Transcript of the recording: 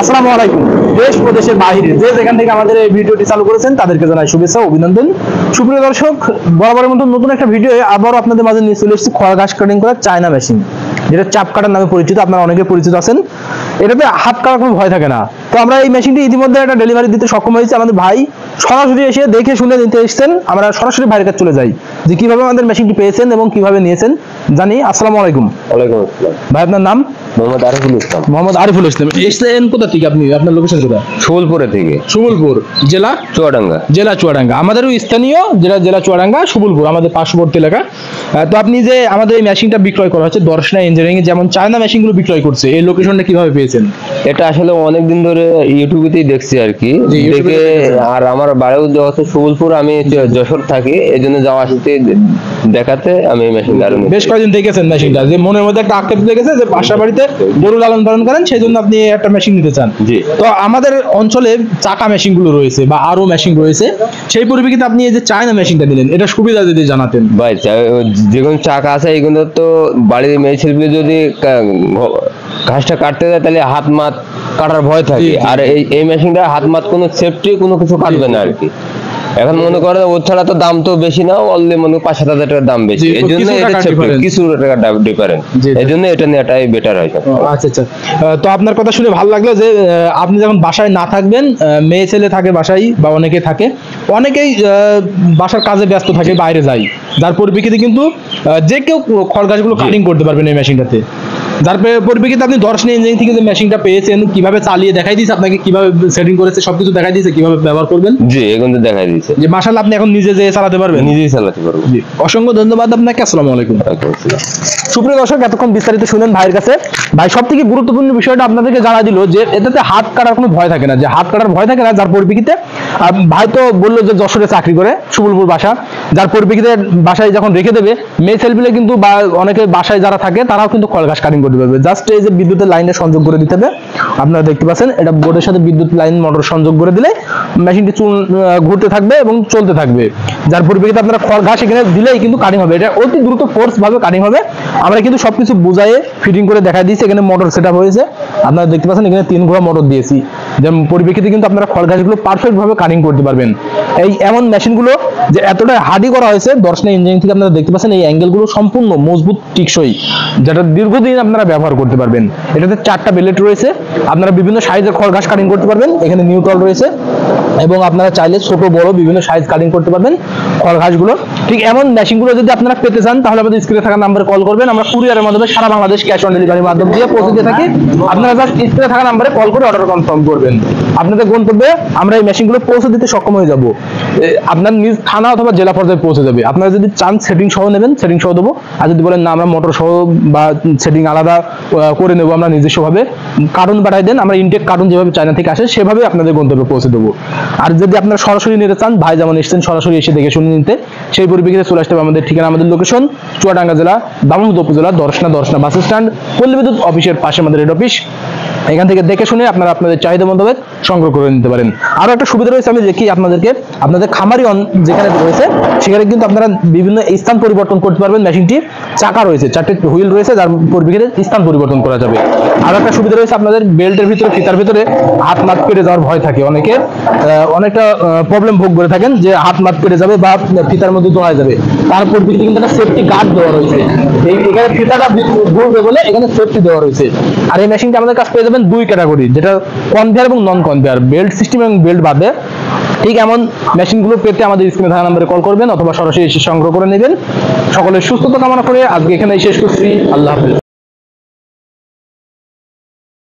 আসসালামু আলাইকুম। দেশ ও দেশের বাইরে যে যেখান থেকে আমাদের এই ভিডিওটি চালু করেছেন তাদেরকে জানাই শুভেচ্ছা ও অভিনন্দন। সুপ্রিয় দর্শক, বরাবরের মতো নতুন একটা ভিডিও আবারও আপনাদের মাঝে নিয়ে চলে এসেছি খড় ঘাস কাটিং করা চায়না মেশিন, যেটা চাপ কাটার নামে পরিচিত। আপনারা অনেকে পরিচিত আছেন। এটাতে হাত কাটার কোনো ভয় থাকে না। তো আমরা এই মেশিনটি ইতিমধ্যে একটা ডেলিভারি দিতে সক্ষম হয়েছি। আমাদের ভাই সরাসরি এসে দেখে শুনে নিতে এসেছেন। আমরা সরাসরি ভাইয়ের কাছে চলে যাই যে কিভাবে আমাদের মেশিনটি পেয়েছেন এবং কিভাবে নিয়েছেন জানি। আসসালামু আলাইকুম। ওয়ালাইকুম আসসালাম। ভাই, আপনার নাম? মোহাম্মদ আরিফুল ইসলাম। মোহাম্মদ আরিফুল ইসলাম। এসেছেন কোথা থেকে আপনি? আপনার লোকেশন কোথায়? সুবলপুরে থেকে। সুবলপুর জেলা? চুয়াডাঙ্গা। জেলা চুয়াডাঙ্গা। আমাদেরও স্থানীয় জেলা চুয়াডাঙ্গা, সুবলপুর আমাদের পার্শ্ববর্তী এলাকা। তো আপনি যে আমাদের এই মেশিনটা বিক্রয় করা হচ্ছে দর্শনা ইঞ্জিনিয়ারিং যেমন চায়না মেশিনগুলো বিক্রয় করছে, এই লোকেশনটা কিভাবে পেয়েছেন? এটা আসলে অনেকদিন ধরে ইউটিউবেতেই দেখছি আর কি, দেখে। আর আমার বাড়িও হচ্ছে সুবলপুর, আমি যশোর থাকি, এই জন্য যাওয়া আসতে দেখাতে আমি এই মেশিনটা আরো বেশ কয়েকদিন দেখেছেন মেশিনটা, যে মনের মধ্যে একটা আক্ষেপ লেগেছে যে বাসা বাড়িতে গরু লালন পালন করেন, সেই জন্য আপনি একটা মেশিন নিতে চান। জি। তো আমাদের অঞ্চলে চাকা মেশিন গুলো রয়েছে বা আরো মেশিন রয়েছে, সেই পরিপ্রেক্ষিতে আপনি এই যে চায়না মেশিনটা নিলেন, এটা সুবিধা যদি জানাতেন। ভাই, যেগুলো চাকা আছে এইগুলো তো বাড়ির মেয়ে ছেলে যদি ঘাসটা কাটতে যায় তাহলে হাত মাত কাটার ভয় থাকে। আর এই মেশিনটা হাত মাত কোনো সেফটি কোনো কিছু কাটবে না আর কি। এখন মনে করেন ওর ছাড়া তো দাম তো বেশি না, অনলি মনে 5-7 হাজার টাকার দাম বেশি, এই জন্য এটা কিছু টাকা ডিফারেন্স, এই জন্য এটা নেওয়াটাই বেটার হয়। আচ্ছা আচ্ছা। তো আপনার কথা শুনে ভালো লাগলো যে আপনি যখন বাসায় না থাকবেন, মেয়ে ছেলে থাকে বাসায় বা অনেকে থাকে, অনেকেই বাসার কাজে ব্যস্ত থাকে, বাইরে যায়, যার পরিপ্রেক্ষিতে কিন্তু যে কেউ খড় গাছগুলো কাটিং করতে পারবেন এই মেশিনটাতে। যার পরিপ্রেক্ষিতে আপনি দর্শনা ইঞ্জিনিয়ারিং থেকে যে মেশিনটা পেয়েছেন, কিভাবে চালিয়ে দেখাই দিয়েছে আপনাকে, কিভাবে সেটিং করেছে সবকিছু দেখাই দিয়েছে, কিভাবে ব্যবহার করবেন। জি, এগুলো দেখাই দিয়েছে যে মাশাআল্লাহ আপনি এখন নিজে যে চালাতে পারবেন। নিজেই চালাতে পারবো। জি, অসংখ্য ধন্যবাদ আপনাকে। আসসালামু আলাইকুম। সুপ্রিয় দর্শক, এতক্ষণ বিস্তারিত শুনেন ভাইয়ের কাছে। ভাই সবথেকে গুরুত্বপূর্ণ বিষয়টা আপনাদেরকে জানা দিল যে এটাতে হাত কাটার কোনো ভয় থাকে না, যে হাত কাটার ভয় থাকে না। যার পরিপ্রেক্ষিতে ভাই তো বললো যে যশোরে চাকরি করে, সুবলপুর বাসা, যার পরিপ্রেক্ষিতে বাসায় যখন রেখে দেবে মেয়ে ছেলেপিলে কিন্তু বা অনেকে বাসায় যারা থাকে তারাও কিন্তু খড় ঘাস কাটিং করতে পারবে। জাস্ট এই যে বিদ্যুতের লাইনে সংযোগ করে দিতে হবে, আপনারা দেখতে পাচ্ছেন এটা বোর্ডের সাথে বিদ্যুৎ লাইন মোটর সংযোগ করে দিলে মেশিনটি ঘুরতে থাকবে এবং চলতে থাকবে। যার পরিপ্রেক্ষিতে আপনারা খড় ঘাস এখানে দিলেই কিন্তু কাটিং হবে। এটা অতি দ্রুত ফোর্স ভাবে কাটিং হবে। আমরা কিন্তু সবকিছু বুঝাইয়ে ফিটিং করে দেখা দিয়েছি। এখানে মোটর সেটআপ হয়েছে, আপনারা দেখতে পাচ্ছেন এখানে 3 ঘোড়া মোটর দিয়েছি, যেমন পরিপ্রেক্ষিতে কিন্তু আপনারা খড় ঘাসগুলো পারফেক্ট ভাবে কাটিং করতে পারবেন। এই এমন মেশিনগুলো যে এতটা হার্ডি করা হয়েছে দর্শনা ইঞ্জিনিয়ারিং থেকে, আপনারা দেখতে পাচ্ছেন এই অ্যাঙ্গেলগুলো সম্পূর্ণ মজবুত টিকসই, যেটা দীর্ঘদিন আপনারা ব্যবহার করতে পারবেন। এটাতে 4টা বেলেট রয়েছে, আপনারা বিভিন্ন সাইজের খড় ঘাস কাটিং করতে পারবেন। এখানে নিউট্রাল রয়েছে এবং আপনারা চাইলে ছোট বড় বিভিন্ন সাইজ কাটিং করতে পারবেন খড় ঘাসগুলো। ঠিক এমন মেশিনগুলো যদি আপনারা পেতে চান তাহলে আমাদের স্ক্রিনে থাকা নাম্বারে কল করবেন। আমরা কুরিয়ারের মাধ্যমে সারা বাংলাদেশ ক্যাশ অন ডেলিভারির মাধ্যম দিয়ে পৌঁছে দিয়ে থাকি। আপনারা জাস্ট স্ক্রিনে থাকা নাম্বারে কল করে অর্ডার কনফার্ম করবেন। আপনাদের গন্তব্যে আমরা এই মেশিনগুলো পৌঁছে দিতে সক্ষম হয়ে যাব। আপনার নিজ থানা অথবা জেলা পর্যায়ে পৌঁছে যাবে। আপনারা যদি চান সেটিং সহ নেবেন, সেটিং সহ দেবো। আর যদি বলেন না আমরা মোটর সহ বা সেটিং আলাদা করে নেবো আমরা নিজস্বভাবে, কার্টুন পাঠাই দেন, আমরা ইনটেক কার্টুন যেভাবে চায়না থেকে আসে সেভাবে আপনাদের গন্তব্যে পৌঁছে দেবো। আর যদি আপনারা সরাসরি নিতে চান, ভাই যেমন এসেছেন সরাসরি এসে দেখে শুনে নিতে, সেই পরিপ্রেক্ষিতে চলে আসতে হবে আমাদের ঠিকানা, আমাদের লোকেশন চুয়াডাঙ্গা জেলা দামোদর উপজেলা দর্শনা বাস স্ট্যান্ড, পল্লী বিদ্যুৎ অফিসের পাশে আমাদের হেড অফিস। এখান থেকে দেখে শুনে আপনারা আপনাদের চাহিদা মোতাবেক সংগ্রহ করে নিতে পারেন। আরো একটা সুবিধা রয়েছে, আমি দেখি আপনাদেরকে, আপনাদের খামারি যেখানে রয়েছে সেখানে কিন্তু আপনারা বিভিন্ন স্থান পরিবর্তন করতে পারবেন। মেশিনটি চাকা রয়েছে, 4টে হুইল রয়েছে, যার পরিপ্রেক্ষিতে স্থান পরিবর্তন করা যাবে। আরো একটা সুবিধা রয়েছে, আপনাদের বেল্টের ভিতরে ফিতার ভিতরে হাত মাত কেটে যাওয়ার ভয় থাকে, অনেকে অনেকটা প্রবলেম ভোগ করে থাকেন যে হাত মাত কেটে যাবে বা ফিতার মধ্যে ধোয়া যাবে। তার পরিপ্রেক্ষিতে কিন্তু একটা সেফটি গার্ড দেওয়া রয়েছে, এখানে ফিতাটা ঘুরবে বলে এখানে সেফটি দেওয়া রয়েছে। আর এই মেশিনটা আমাদের কাছে পেয়ে যাবেন 2 ক্যাটাগরি, যেটা কনভেয়ার এবং নন কনভেয়ার, বেল্ট সিস্টেম এবং বেল্ট বাদে। ঠিক এমন মেশিনগুলো পেতে আমাদের স্ক্রিনে থাকা নাম্বারে কল করবেন অথবা সরাসরি এসে সংগ্রহ করে নেবেন। সকলের সুস্থতা কামনা করে আজকে এখানেই শেষ করছি। আল্লাহ হাফেজ।